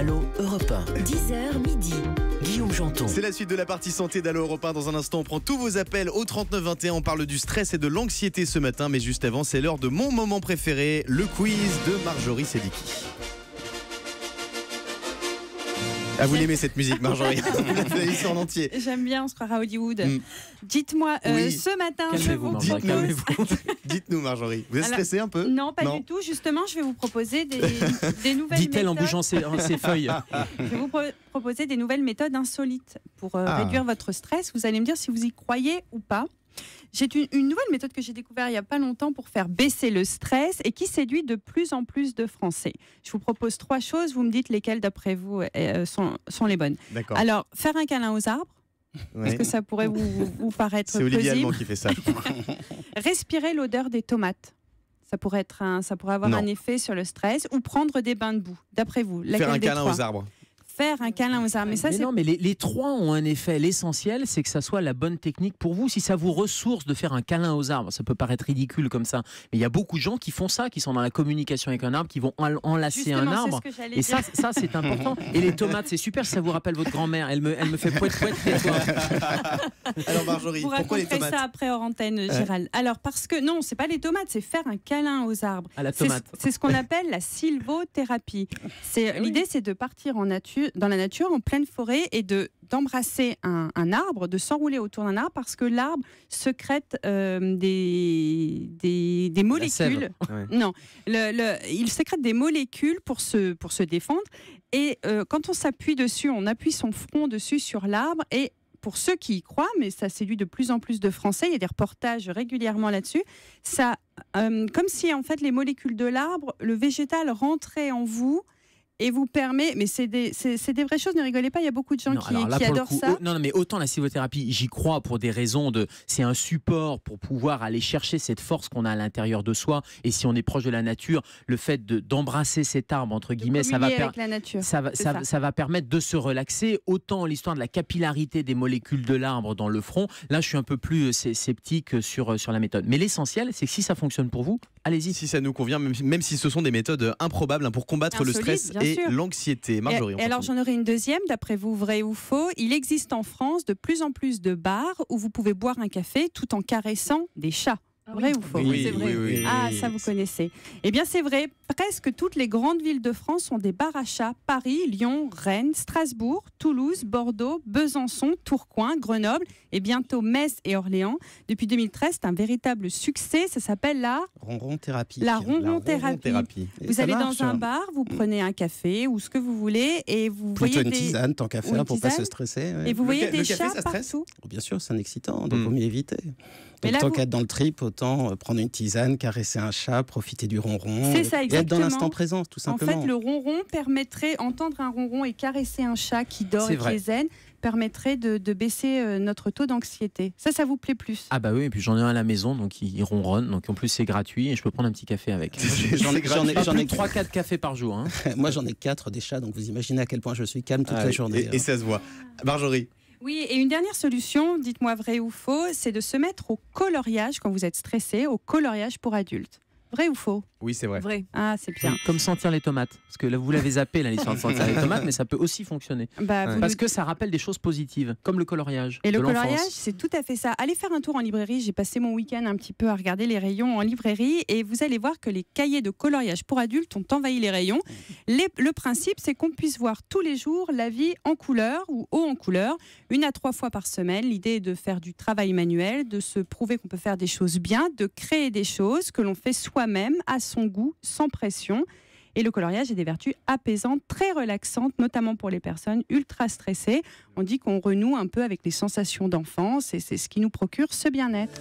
Allô Europe 1. 10h midi. Guillaume Janton. C'est la suite de la partie santé d'Allo Europe 1. Dans un instant, on prend tous vos appels au 39 21. On parle du stress et de l'anxiété ce matin. Mais juste avant, c'est l'heure de mon moment préféré, le quiz de Marjorie Sediki. Ah, vous l'aimez cette musique, Marjorie? Vous la connaissez en entier. J'aime bien, on se croira à Hollywood. Oui. Dites-moi, ce matin, Calmez-vous, Marjorie, calmez-vous. Dites-nous, Marjorie. Vous êtes Alors, stressée un peu? Non, pas du tout. Justement, je vais vous proposer des nouvelles Dit-elle en méthodes. bougeant ses feuilles. Je vais vous proposer des nouvelles méthodes insolites pour réduire votre stress. Vous allez me dire si vous y croyez ou pas. J'ai une nouvelle méthode que j'ai découverte il n'y a pas longtemps pour faire baisser le stress et qui séduit de plus en plus de Français. Je vous propose 3 choses, vous me dites lesquelles d'après vous sont les bonnes. D'accord. Alors, faire un câlin aux arbres, est-ce que ça pourrait vous paraître C'est Olivier plausible? Allemand qui fait ça, je crois. Respirer l'odeur des tomates. Ça pourrait avoir Non. un effet sur le stress. Ou prendre des bains de boue. D'après vous, laquelle Faire un des câlin 3? aux arbres. Faire un câlin aux arbres. Mais ça, Mais c'est non, mais les 3 ont un effet. L'essentiel, c'est que ça soit la bonne technique pour vous. Si ça vous ressource de faire un câlin aux arbres, ça peut paraître ridicule comme ça. Mais il y a beaucoup de gens qui font ça, qui sont dans la communication avec un arbre, qui vont enlacer justement, un arbre. c'est ce que j'allais Et dire. ça c'est important. Et les tomates, c'est super, ça vous rappelle votre grand-mère. Elle me fait poète tais-toi. Alors, Marjorie, Vous pourquoi les raconterez tomates? ça après hors antenne, Gérald. Alors, parce que non, c'est pas les tomates, c'est faire un câlin aux arbres. À la tomate. C'est ce qu'on appelle la sylvothérapie. L'idée, c'est de partir dans la nature, en pleine forêt, et d'embrasser un arbre, de s'enrouler autour d'un arbre, parce que l'arbre secrète des molécules. Ouais. Non, il sécrète des molécules pour se défendre. Et quand on s'appuie dessus, on appuie son front dessus sur l'arbre. Et pour ceux qui y croient, mais ça séduit de plus en plus de Français, il y a des reportages régulièrement là-dessus, ça, comme si en fait les molécules de l'arbre, le végétal rentrait en vous et vous permet, mais c'est des vraies choses, ne rigolez pas, il y a beaucoup de gens qui alors là, pour le adorent coup, ça. non, mais autant la sylvothérapie, j'y crois pour des raisons c'est un support pour pouvoir aller chercher cette force qu'on a à l'intérieur de soi. Et si on est proche de la nature, le fait d'embrasser cet arbre, entre guillemets, ça va, avec la nature, ça va permettre de se relaxer. Autant l'histoire de la capillarité des molécules de l'arbre dans le front, là je suis un peu plus sceptique sur la méthode. Mais l'essentiel, c'est que si ça fonctionne pour vous, allez-y. Si ça nous convient, même si ce sont des méthodes improbables pour combattre le Insolites, stress bien et sûr. l'anxiété. Marjorie, et alors j'en aurai une deuxième, d'après vous, vrai ou faux. Il existe en France de plus en plus de bars où vous pouvez boire un café tout en caressant des chats. Vrai ou faux? Oui, C'est vrai. oui. Ah, ça vous connaissez. Eh bien c'est vrai, presque toutes les grandes villes de France ont des bars à chats. Paris, Lyon, Rennes, Strasbourg, Toulouse, Bordeaux, Besançon, Tourcoing, Grenoble et bientôt Metz et Orléans. Depuis 2013, c'est un véritable succès. Ça s'appelle la Ronron-thérapie. La ronron-thérapie. Et Vous ça allez marche, dans un hein. bar, vous prenez un café ou ce que vous voulez et vous Plutôt voyez une des... tisane, tant qu'à ou faire, une pour pas tisane. se stresser. Ouais. Et vous voyez Le des café, chats ça stresse partout. Bien sûr, c'est un excitant, donc Mm. vaut mieux éviter. Mais Donc, là, tant vous- qu'être dans le trip, autant prendre une tisane, caresser un chat, profiter du ronron. C'est ça, Et être dans exactement. l'instant présent, tout En simplement. fait, le ronron permettrait, entendre un ronron et caresser un chat qui dort C'est et qui vrai. est zen, permettrait de baisser notre taux d'anxiété. Ça vous plaît plus? Ah bah oui, et puis j'en ai un à la maison, donc il ronronne, donc en plus c'est gratuit et je peux prendre un petit café avec. J'en ai- Pas j'en plus ai- de 3-4 cafés par jour. Hein. Moi, j'en ai 4 des chats, donc vous imaginez à quel point je suis calme toute Ah, la journée. et ça se voit. Marjorie, Oui, et une dernière solution, dites-moi vrai ou faux, c'est de se mettre au coloriage quand vous êtes stressé, au coloriage pour adultes. Vrai ou faux? oui, c'est vrai. Vrai. Ah, c'est bien. Comme sentir les tomates. Parce que là, vous l'avez zappé, là, l'histoire de sentir les tomates, mais ça peut aussi fonctionner. Bah, vous Parce nous- que ça rappelle des choses positives, comme le coloriage. Et de le l'enfance. coloriage, c'est tout à fait ça. Allez faire un tour en librairie. J'ai passé mon week-end un petit peu à regarder les rayons en librairie et vous allez voir que les cahiers de coloriage pour adultes ont envahi les rayons. Le principe, c'est qu'on puisse voir tous les jours la vie en couleur ou haut en couleur, 1 à 3 fois par semaine. L'idée est de faire du travail manuel, de se prouver qu'on peut faire des choses bien, de créer des choses que l'on fait soi-même, à son goût, sans pression. Et le coloriage a des vertus apaisantes, très relaxantes, notamment pour les personnes ultra stressées. On dit qu'on renoue un peu avec les sensations d'enfance et c'est ce qui nous procure ce bien-être.